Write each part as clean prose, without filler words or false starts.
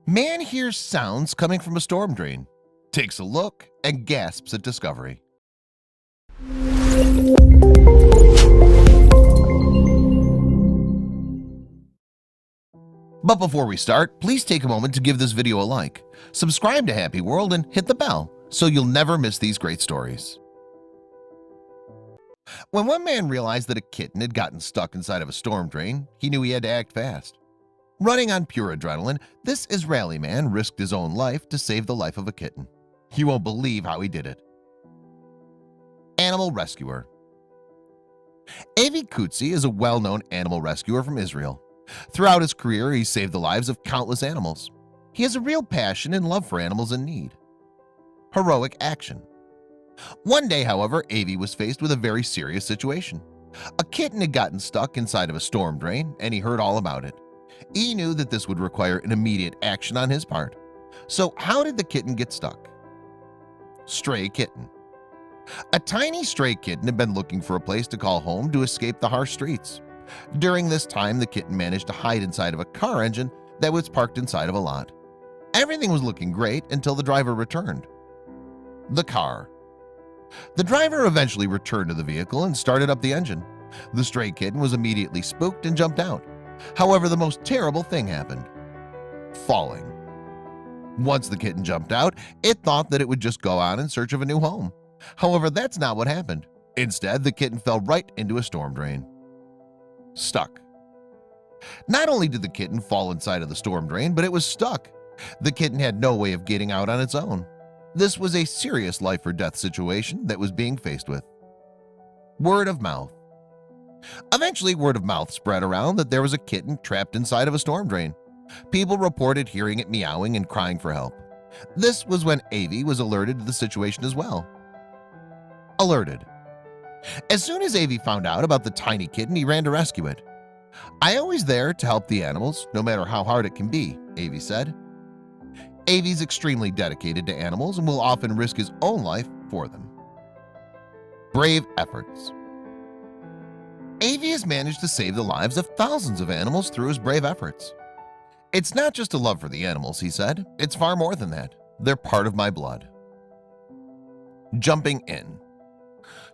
Man hears sounds coming from a storm drain, takes a look, and gasps at discovery. But before we start, please take a moment to give this video a like, subscribe to Happy World, and hit the bell so you'll never miss these great stories. When one man realized that a kitten had gotten stuck inside of a storm drain, he knew he had to act fast. Running on pure adrenaline, this Israeli man risked his own life to save the life of a kitten. You won't believe how he did it. Animal rescuer. Avi Kutsi is a well-known animal rescuer from Israel. Throughout his career, he saved the lives of countless animals. He has a real passion and love for animals in need. Heroic action. One day, however, Avi was faced with a very serious situation. A kitten had gotten stuck inside of a storm drain, and he heard all about it. He knew that this would require an immediate action on his part. So how did the kitten get stuck? Stray kitten. A tiny stray kitten had been looking for a place to call home to escape the harsh streets. During this time, the kitten managed to hide inside of a car engine that was parked inside of a lot. Everything was looking great until the driver returned. The car. The driver eventually returned to the vehicle and started up the engine. The stray kitten was immediately spooked and jumped out. However, the most terrible thing happened. Falling. Once the kitten jumped out, it thought that it would just go out in search of a new home. However, that's not what happened. Instead, the kitten fell right into a storm drain. Stuck. Not only did the kitten fall inside of the storm drain, but it was stuck. The kitten had no way of getting out on its own. This was a serious life-or-death situation that was being faced with. Word of mouth. Eventually, word of mouth spread around that there was a kitten trapped inside of a storm drain. People reported hearing it meowing and crying for help. This was when Avi was alerted to the situation as well. Alerted. As soon as Avi found out about the tiny kitten, he ran to rescue it. "I'm always there to help the animals, no matter how hard it can be," Avi said. Avi's extremely dedicated to animals and will often risk his own life for them. Brave efforts. Avi has managed to save the lives of thousands of animals through his brave efforts. "It's not just a love for the animals," he said. "It's far more than that. They're part of my blood." Jumping in.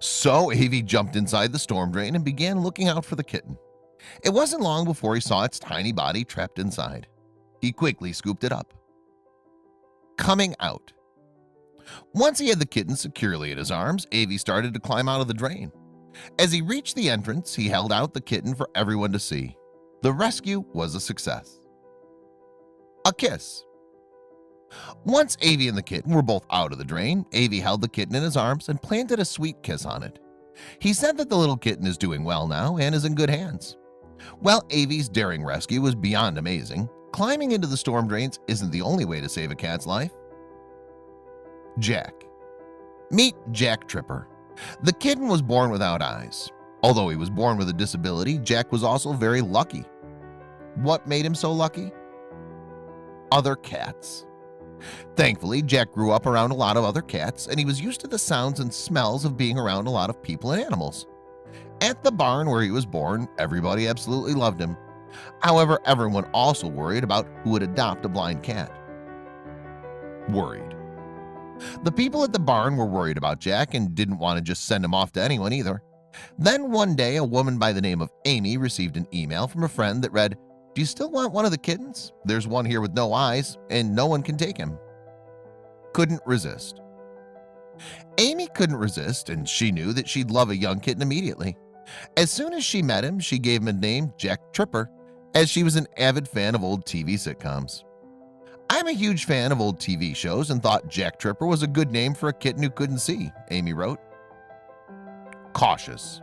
So Avi jumped inside the storm drain and began looking out for the kitten. It wasn't long before he saw its tiny body trapped inside. He quickly scooped it up. Coming out. Once he had the kitten securely in his arms, Avi started to climb out of the drain. As he reached the entrance, he held out the kitten for everyone to see. The rescue was a success. A kiss. Once Avi and the kitten were both out of the drain, Avi held the kitten in his arms and planted a sweet kiss on it. He said that the little kitten is doing well now and is in good hands. While Avi's daring rescue was beyond amazing, climbing into the storm drains isn't the only way to save a cat's life. Jack. Meet Jack Tripper. The kitten was born without eyes. Although he was born with a disability, Jack was also very lucky. What made him so lucky? Other cats. Thankfully, Jack grew up around a lot of other cats, and he was used to the sounds and smells of being around a lot of people and animals. At the barn where he was born, everybody absolutely loved him. However, everyone also worried about who would adopt a blind cat. Worried. The people at the barn were worried about Jack and didn't want to just send him off to anyone either. Then one day, a woman by the name of Amy received an email from a friend that read, "Do you still want one of the kittens? There's one here with no eyes, and no one can take him." Couldn't resist. Amy couldn't resist, and she knew that she'd love a young kitten immediately. As soon as she met him, she gave him a name, Jack Tripper, as she was an avid fan of old TV sitcoms. "I'm a huge fan of old TV shows and thought Jack Tripper was a good name for a kitten who couldn't see," Amy wrote. Cautious.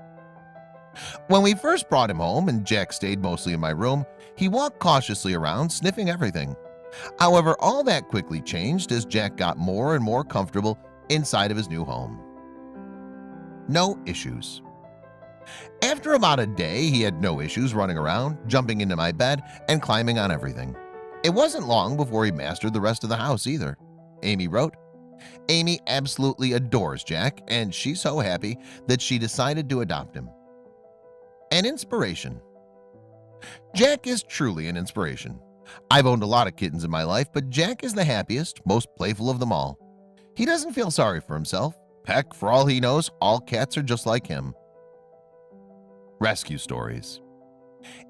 "When we first brought him home and Jack stayed mostly in my room, he walked cautiously around, sniffing everything. However, all that quickly changed as Jack got more and more comfortable inside of his new home." No issues. "After about a day, he had no issues running around, jumping into my bed, and climbing on everything. It wasn't long before he mastered the rest of the house either," Amy wrote. Amy absolutely adores Jack, and she's so happy that she decided to adopt him. An inspiration. Jack is truly an inspiration. I've owned a lot of kittens in my life, but Jack is the happiest, most playful of them all. He doesn't feel sorry for himself. Heck, for all he knows, all cats are just like him. Rescue stories.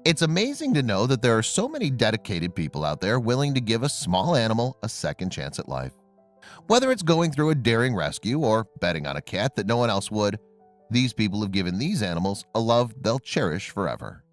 It's amazing to know that there are so many dedicated people out there willing to give a small animal a second chance at life. Whether it's going through a daring rescue or betting on a cat that no one else would, these people have given these animals a love they'll cherish forever.